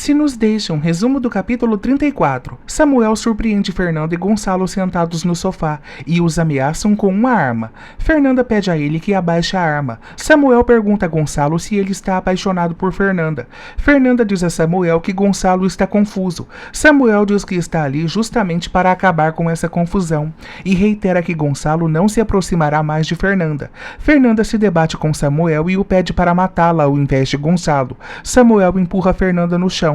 Se nos deixam, resumo do capítulo 34. Samuel surpreende Fernanda e Gonçalo sentados no sofá e os ameaçam com uma arma. Fernanda pede a ele que abaixe a arma. Samuel pergunta a Gonçalo se ele está apaixonado por Fernanda. Fernanda diz a Samuel que Gonçalo está confuso. Samuel diz que está ali justamente para acabar com essa confusão e reitera que Gonçalo não se aproximará mais de Fernanda. Fernanda se debate com Samuel e o pede para matá-la ao invés de Gonçalo. Samuel empurra Fernanda no chão.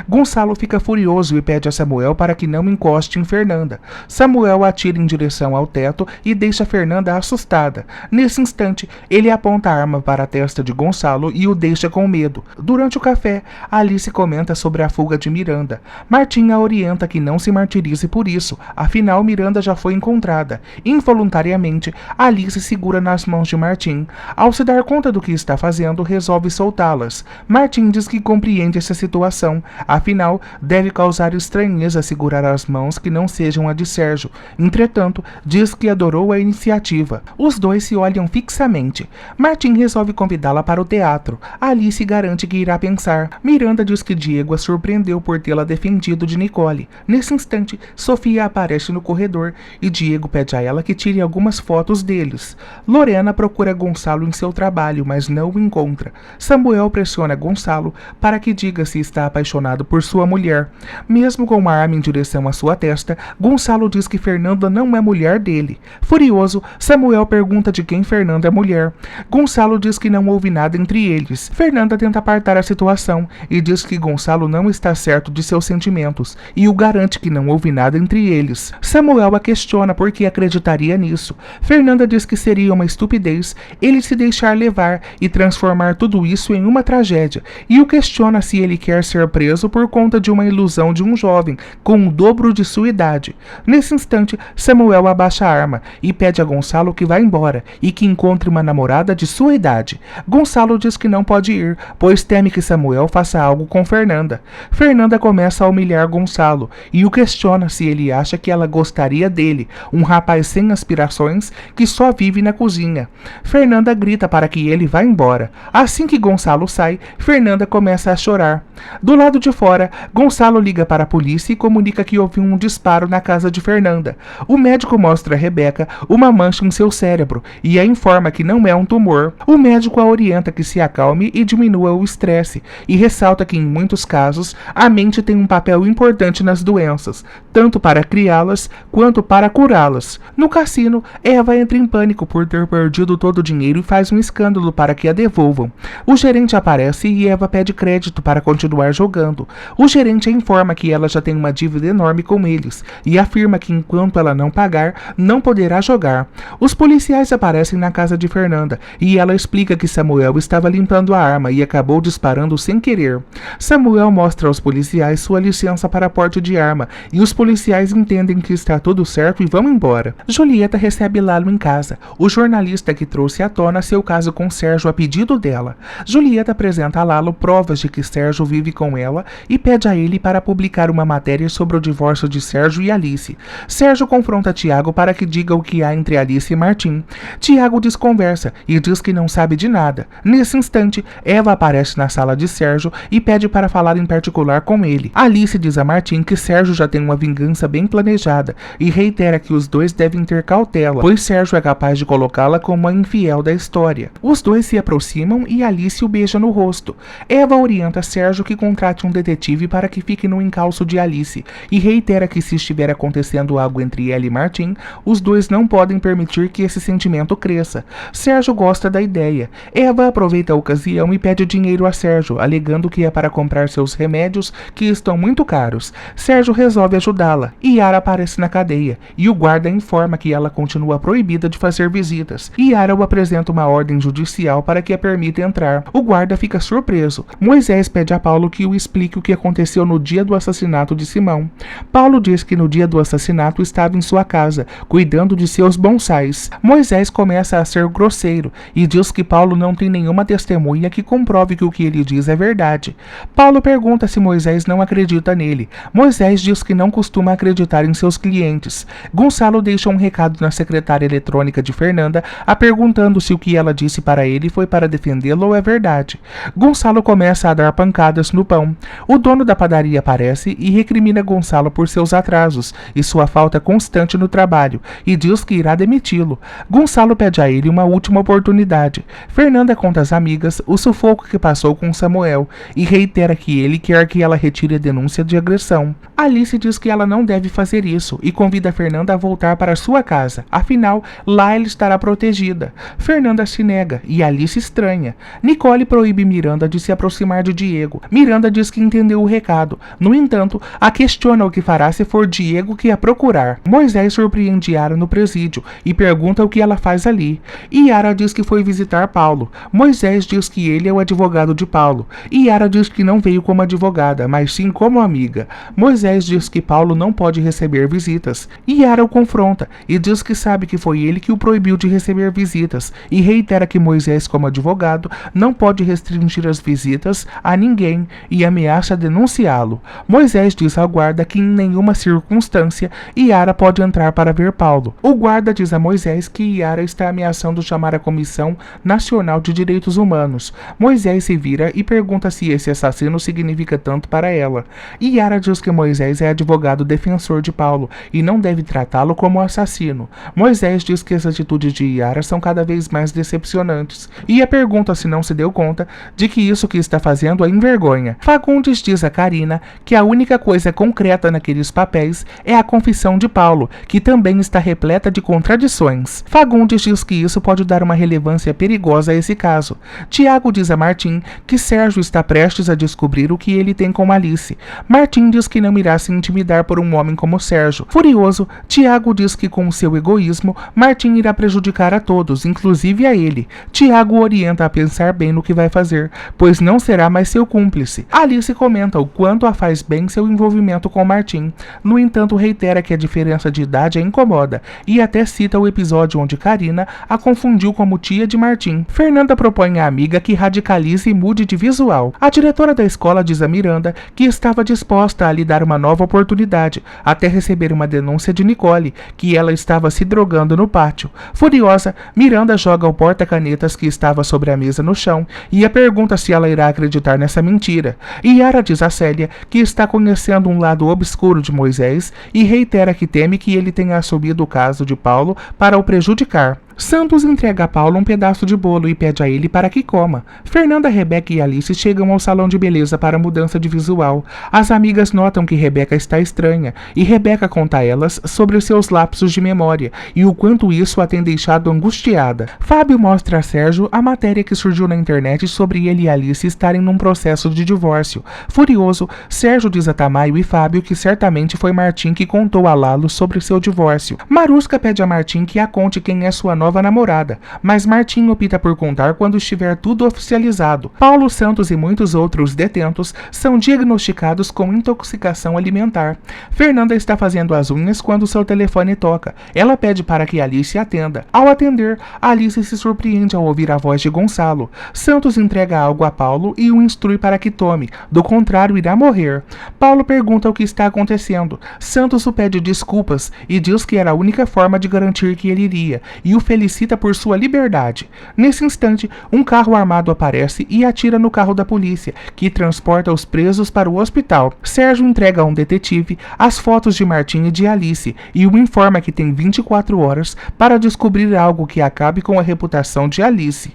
Gonçalo fica furioso e pede a Samuel para que não encoste em Fernanda. Samuel atira em direção ao teto e deixa Fernanda assustada. Nesse instante, ele aponta a arma para a testa de Gonçalo e o deixa com medo. Durante o café, Alice comenta sobre a fuga de Miranda. Martin a orienta que não se martirize por isso, afinal Miranda já foi encontrada. Involuntariamente, Alice segura nas mãos de Martin. Ao se dar conta do que está fazendo, resolve soltá-las. Martin diz que compreende essa situação, afinal, deve causar estranheza segurar as mãos que não sejam a de Sérgio. Entretanto, diz que adorou a iniciativa. Os dois se olham fixamente. Martin resolve convidá-la para o teatro. Alice garante que irá pensar. Miranda diz que Diego a surpreendeu por tê-la defendido de Nicole. Nesse instante, Sofia aparece no corredor e Diego pede a ela que tire algumas fotos deles. Lorena procura Gonçalo em seu trabalho, mas não o encontra. Samuel pressiona Gonçalo para que diga se está apaixonado por sua mulher. Mesmo com uma arma em direção à sua testa, Gonçalo diz que Fernanda não é mulher dele. Furioso, Samuel pergunta de quem Fernanda é mulher. Gonçalo diz que não houve nada entre eles. Fernanda tenta apartar a situação e diz que Gonçalo não está certo de seus sentimentos e o garante que não houve nada entre eles. Samuel a questiona por que acreditaria nisso. Fernanda diz que seria uma estupidez ele se deixar levar e transformar tudo isso em uma tragédia e o questiona se ele quer ser preso por conta de uma ilusão de um jovem com o dobro de sua idade. Nesse instante, Samuel abaixa a arma e pede a Gonçalo que vá embora e que encontre uma namorada de sua idade. Gonçalo diz que não pode ir, pois teme que Samuel faça algo com Fernanda. Fernanda começa a humilhar Gonçalo e o questiona se ele acha que ela gostaria dele, um rapaz sem aspirações que só vive na cozinha. Fernanda grita para que ele vá embora. Assim que Gonçalo sai, Fernanda começa a chorar. Do lado de fora, Gonçalo liga para a polícia e comunica que houve um disparo na casa de Fernanda. O médico mostra a Rebeca uma mancha em seu cérebro e a informa que não é um tumor. O médico a orienta que se acalme e diminua o estresse e ressalta que em muitos casos a mente tem um papel importante nas doenças, tanto para criá-las quanto para curá-las. No cassino, Eva entra em pânico por ter perdido todo o dinheiro e faz um escândalo para que a devolvam. O gerente aparece e Eva pede crédito para continuar jogando. O gerente a informa que ela já tem uma dívida enorme com eles e afirma que enquanto ela não pagar, não poderá jogar. Os policiais aparecem na casa de Fernanda e ela explica que Samuel estava limpando a arma e acabou disparando sem querer. Samuel mostra aos policiais sua licença para porte de arma e os policiais entendem que está tudo certo e vão embora. Julieta recebe Lalo em casa, o jornalista que trouxe à tona seu caso com Sérgio a pedido dela. Julieta apresenta a Lalo provas de que Sérgio vive com ela e pede a ele para publicar uma matéria sobre o divórcio de Sérgio e Alice. Sérgio confronta Tiago para que diga o que há entre Alice e Martim. Tiago desconversa e diz que não sabe de nada. Nesse instante, Eva aparece na sala de Sérgio e pede para falar em particular com ele. Alice diz a Martim que Sérgio já tem uma vingança bem planejada e reitera que os dois devem ter cautela, pois Sérgio é capaz de colocá-la como a infiel da história. Os dois se aproximam e Alice o beija no rosto. Eva orienta Sérgio que contrate um detetive para que fique no encalço de Alice e reitera que se estiver acontecendo algo entre ela e Martim, os dois não podem permitir que esse sentimento cresça. Sérgio gosta da ideia. Eva aproveita a ocasião e pede dinheiro a Sérgio, alegando que é para comprar seus remédios que estão muito caros. Sérgio resolve ajudá-la. Yara aparece na cadeia e o guarda informa que ela continua proibida de fazer visitas. Yara o apresenta uma ordem judicial para que a permita entrar. O guarda fica surpreso. Moisés pede a Paulo que o explique o que aconteceu no dia do assassinato de Simão. Paulo diz que no dia do assassinato estava em sua casa, cuidando de seus bonsais. Moisés começa a ser grosseiro e diz que Paulo não tem nenhuma testemunha que comprove que o que ele diz é verdade. Paulo pergunta se Moisés não acredita nele. Moisés diz que não costuma acreditar em seus clientes. Gonçalo deixa um recado na secretária eletrônica de Fernanda, a perguntando se o que ela disse para ele foi para defendê-lo ou é verdade. Gonçalo começa a dar pancadas no pão. O dono da padaria aparece e recrimina Gonçalo por seus atrasos e sua falta constante no trabalho, e diz que irá demiti-lo. Gonçalo pede a ele uma última oportunidade. Fernanda conta às amigas o sufoco que passou com Samuel e reitera que ele quer que ela retire a denúncia de agressão. Alice diz que ela não deve fazer isso e convida Fernanda a voltar para sua casa, afinal, lá ela estará protegida. Fernanda se nega e Alice estranha. Nicole proíbe Miranda de se aproximar de Diego. Miranda diz que entendeu o recado. No entanto, a questiona o que fará se for Diego que a procurar. Moisés surpreende Yara no presídio e pergunta o que ela faz ali. Yara diz que foi visitar Paulo. Moisés diz que ele é o advogado de Paulo. Yara diz que não veio como advogada, mas sim como amiga. Moisés diz que Paulo não pode receber visitas. Yara o confronta e diz que sabe que foi ele que o proibiu de receber visitas e reitera que Moisés, como advogado, não pode restringir as visitas a ninguém e ameaça denunciá-lo. Moisés diz ao guarda que em nenhuma circunstância Yara pode entrar para ver Paulo. O guarda diz a Moisés que Yara está ameaçando chamar a Comissão Nacional de Direitos Humanos. Moisés se vira e pergunta se esse assassino significa tanto para ela. Yara diz que Moisés é advogado defensor de Paulo e não deve tratá-lo como assassino. Moisés diz que as atitudes de Yara são cada vez mais decepcionantes e a pergunta se não se deu conta de que isso que está fazendo a envergonha. Fagundes diz a Karina que a única coisa concreta naqueles papéis é a confissão de Paulo, que também está repleta de contradições. Fagundes diz que isso pode dar uma relevância perigosa a esse caso. Tiago diz a Martim que Sérgio está prestes a descobrir o que ele tem com Alice. Martim diz que não irá se intimidar por um homem como Sérgio. Furioso, Tiago diz que com seu egoísmo, Martim irá prejudicar a todos, inclusive a ele. Tiago orienta a pensar bem no que vai fazer, pois não será mais seu cúmplice. Alice comenta o quanto a faz bem seu envolvimento com Martim. No entanto, reitera que a diferença de idade a incomoda e até cita o episódio onde Karina a confundiu como tia de Martim. Fernanda propõe à amiga que radicalize e mude de visual. A diretora da escola diz a Miranda que estava disposta a lhe dar uma nova oportunidade, até receber uma denúncia de Nicole, que ela estava se drogando no pátio. Furiosa, Miranda joga o porta-canetas que estava sobre a mesa no chão e a pergunta se ela irá acreditar nessa mentira. Yara diz a Célia que está conhecendo um lado obscuro de Moisés e reitera que teme que ele tenha assumido o caso de Paulo para o prejudicar. Santos entrega a Paulo um pedaço de bolo e pede a ele para que coma. Fernanda, Rebeca e Alice chegam ao salão de beleza para a mudança de visual. As amigas notam que Rebeca está estranha e Rebeca conta a elas sobre os seus lapsos de memória e o quanto isso a tem deixado angustiada. Fábio mostra a Sérgio a matéria que surgiu na internet sobre ele e Alice estarem num processo de divórcio. Furioso, Sérgio diz a Tamayo e Fábio que certamente foi Martim que contou a Lalo sobre seu divórcio. Marusca pede a Martim que a conte quem é sua nova namorada, mas Martim opta por contar quando estiver tudo oficializado. Paulo Santos e muitos outros detentos são diagnosticados com intoxicação alimentar. Fernanda está fazendo as unhas quando seu telefone toca. Ela pede para que Alice atenda. Ao atender, Alice se surpreende ao ouvir a voz de Gonçalo. Santos entrega algo a Paulo e o instrui para que tome, do contrário irá morrer. Paulo pergunta o que está acontecendo. Santos o pede desculpas e diz que era a única forma de garantir que ele iria, e o felicita por sua liberdade. Nesse instante, um carro armado aparece e atira no carro da polícia, que transporta os presos para o hospital. Sérgio entrega a um detetive as fotos de Martim e de Alice e o informa que tem 24 horas para descobrir algo que acabe com a reputação de Alice.